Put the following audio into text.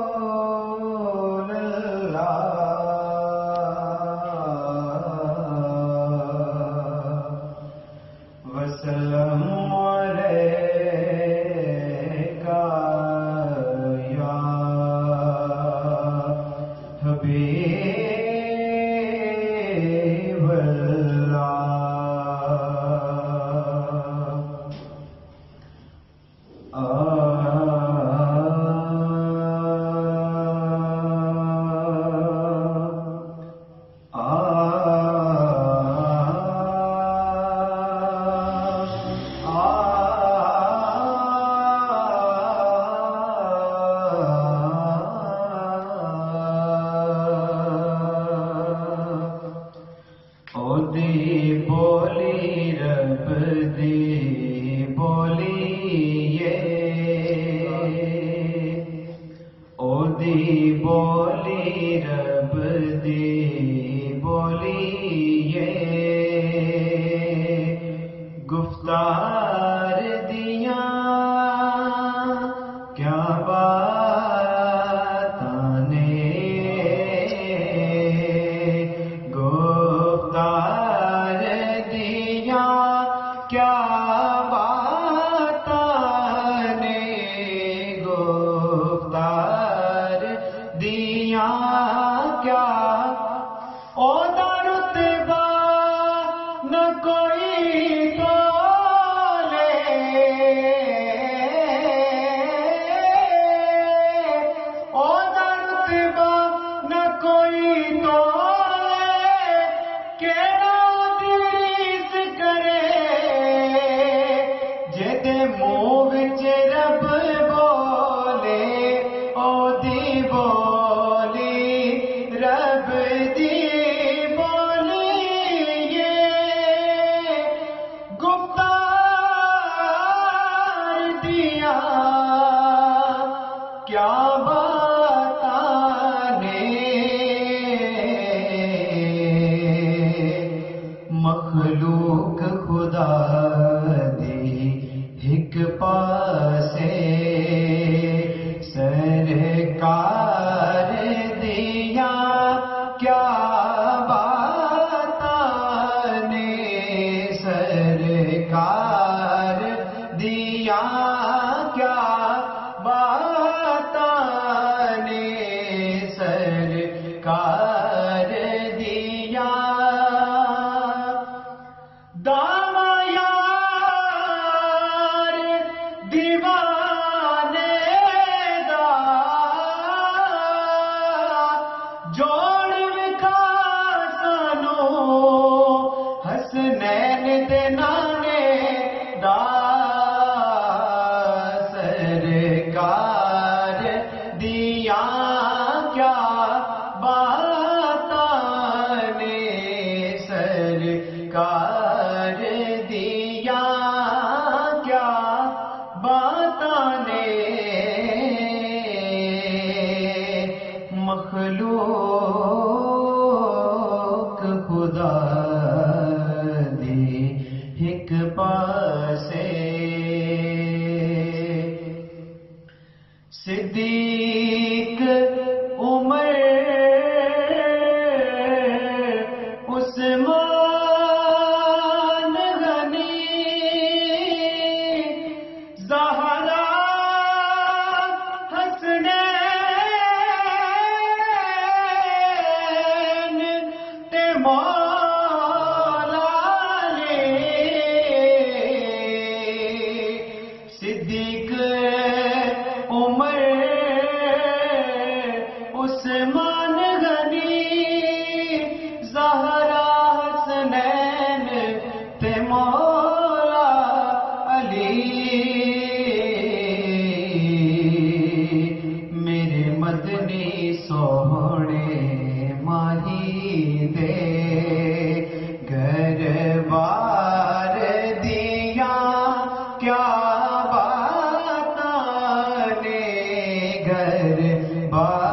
رسول اللہ وسلم علیکہ یا حبیب اللہ بولی رب دی بولیے او دی بولی رب دی بولیے گفتار دیاں کیا باتاں نے گفتار کیا باتاں نے گفتار دیاں کیا او دا رتبہ نہ کوئی تولے او دا رتبہ نہ کوئی تولے کیڑا تریس کرے جدے منہ وچ رب بولے او دی بولی رب دی بولیے گفتار دیا کیا باتاں نے مخلوق خدا دی ایک پاسے سرکار دیا کیا باتاں نے سرکار دیا کیا باتاں نے سرکار دیا داما یار دیوانے دا جوڑ وکھا سانو حسنین دے نانے دا سرکار دیا کیا باتاں نے سرکار دیا کیا باتاں نے مخلوق خدا دی ایک پاسے صدیق عمر عثمان غنی زہرا حسنین تے مولا علی صدیق عمر عثمان غنی زہرا حسنین تے مولا علی میرے مدنی سوہنے ماہی دے گھر بار دیا کیا باتاں نے گھر بار